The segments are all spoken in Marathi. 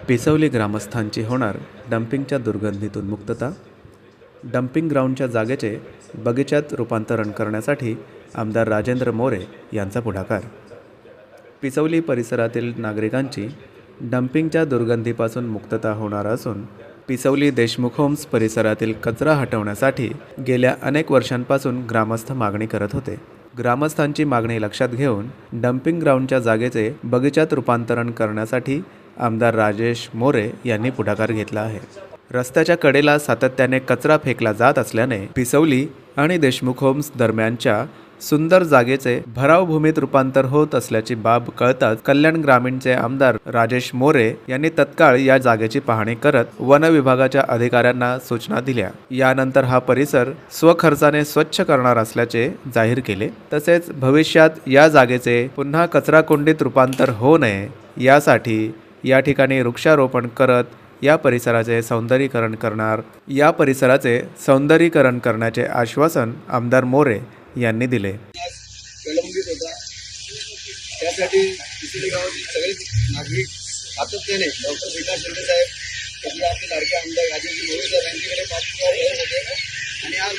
पिसवली ग्रामस्थांची होणार डम्पिंगच्या दुर्गंधीतून मुक्तता. डम्पिंग ग्राउंडच्या जागेचे बगीच्यात रूपांतरण करण्यासाठी आमदार राजेंद्र मोरे यांचा पुढाकार. पिसवली परिसरातील नागरिकांची डम्पिंगच्या दुर्गंधीपासून मुक्तता होणार असून पिसवली देशमुख होम्स परिसरातील कचरा हटवण्यासाठी गेल्या अनेक वर्षांपासून ग्रामस्थ मागणी करत होते. ग्रामस्थांची मागणी लक्षात घेऊन डम्पिंग ग्राउंडच्या जागेचे बगीच्यात रूपांतरण करण्यासाठी आमदार राजेश मोरे यांनी पुढाकार घेतला आहे. रस्त्याच्या कडेला सातत्याने कचरा फेकला जात असल्याने पिसवली आणि देशमुख होम्स दरम्यानच्या सुंदर जागेचे भरावभूमीत रूपांतर होत असल्याची बाब कळताच कल्याण ग्रामीणचे आमदार राजेश मोरे यांनी तत्काळ या जागेची पाहणी करत वन विभागाच्या अधिकाऱ्यांना सूचना दिल्या. यानंतर हा परिसर स्वखर्चाने स्वच्छ करणार असल्याचे जाहीर केले. तसेच भविष्यात या जागेचे पुन्हा कचराकुंडीत रूपांतर होऊ नये यासाठी या ठिकाणी वृक्षारोपण करत या परिसराचे सौंदर्यीकरण करण्याचे आश्वासन आमदार मोरे यांनी दिले. प्रलंबित होता त्यासाठी पिसवली गावातील सगळे नागरिक सातत्याने डॉक्टर विकास शिंदे साहेब तसेच आपले लाडके आमदार राजेंद्र मोरे साहेब यांच्याकडे पाठपुरावा करत होते आणि आज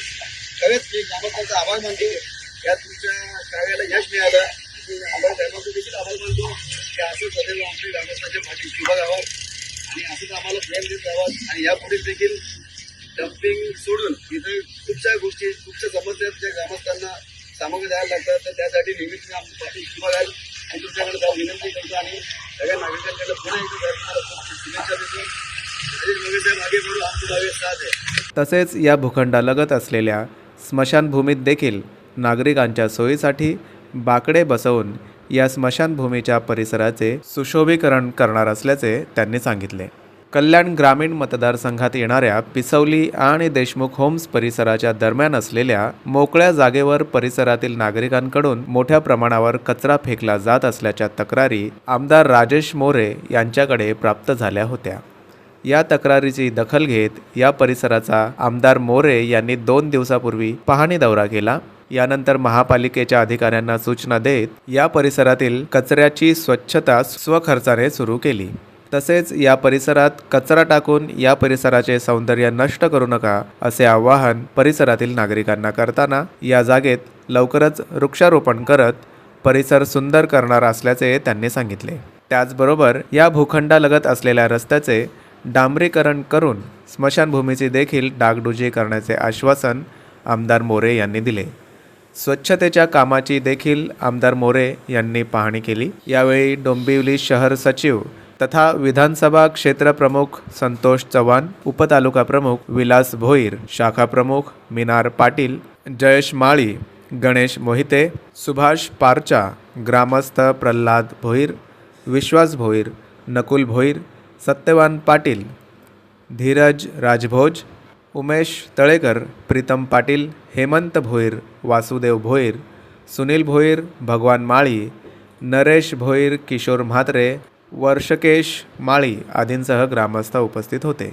खरंच मी ग्रामस्थांचा आभार मानतो. या तुमच्या कार्याला यश मिळालं. आमदार साहेबांचं देखील आभार मानतो की असं सदैव आमच्या ग्रामस्थांच्या पाठीशी उभा राहावं आणि असंच आम्हाला प्रेम देत राहावं आणि यापुढे देखील डम्पिंग सोडून इथं खूपशा गोष्टी खूपशा समस्या त्या ग्रामस्थांना सामोरे जायला लागतात. तर त्यासाठी नेहमीच मी आमच्या पाठीशी उभा राहील आणि तुमच्याकडे जाऊन विनंती करतो आणि सगळ्या नागरिकांकडे पुन्हा एकदा तुम्हाला खूप शुभेच्छा देतो. आगे बढो, हम तुम्हारे साथ है. तसेच या भूखंडालगत असलेल्या स्मशानभूमीत देखील नागरिकांच्या सोयीसाठी बाकडे बसवून या स्मशानभूमीच्या परिसराचे सुशोभीकरण करणार असल्याचे त्यांनी सांगितले. कल्याण ग्रामीण मतदारसंघात येणाऱ्या पिसवली आणि देशमुख होम्स परिसराच्या दरम्यान असलेल्या मोकळ्या जागेवर परिसरातील नागरिकांकडून मोठ्या प्रमाणावर कचरा फेकला जात असल्याच्या तक्रारी आमदार राजेश मोरे यांच्याकडे प्राप्त झाल्या होत्या. या तक्रारीची दखल घेत या परिसराचा आमदार मोरे यांनी 2 दिवसापूर्वी पाहणी दौरा केला. यानंतर महापालिकेच्या अधिकाऱ्यांना सूचना देत या परिसरातील कचऱ्याची स्वच्छता स्वखर्चाने सुरू केली. तसेच या परिसरात कचरा टाकून या परिसराचे सौंदर्य नष्ट करू नका असे आवाहन परिसरातील नागरिकांना करताना या जागेत लवकरच वृक्षारोपण करत परिसर सुंदर करणार असल्याचे त्यांनी सांगितले. त्याचबरोबर या भूखंडालगत असलेल्या रस्त्याचे डांबरीकरण करून स्मशानभूमीची देखील डागडुजी करण्याचे आश्वासन आमदार मोरे यांनी दिले. स्वच्छतेच्या कामाची देखील आमदार मोरे यांनी पाहणी केली. यावेळी डोंबिवली शहर सचिव तथा विधानसभा क्षेत्र प्रमुख संतोष चव्हाण, उपतालुका प्रमुख विलास भोईर, शाखा प्रमुख मिनार पाटील, जयेश माळी, गणेश मोहिते, सुभाष पारचा, ग्रामस्थ प्रल्हाद भोईर, विश्वास भोईर, नकुल भोईर, सत्यवान पाटील, धीरज राजभोज, उमेश तळेकर, प्रीतम पाटील, हेमंत भोईर, वासुदेव भोईर, सुनील भोईर, भगवान माळी, नरेश भोईर, किशोर म्हात्रे, वर्षकेश माळी आदींसह ग्रामस्थ उपस्थित होते.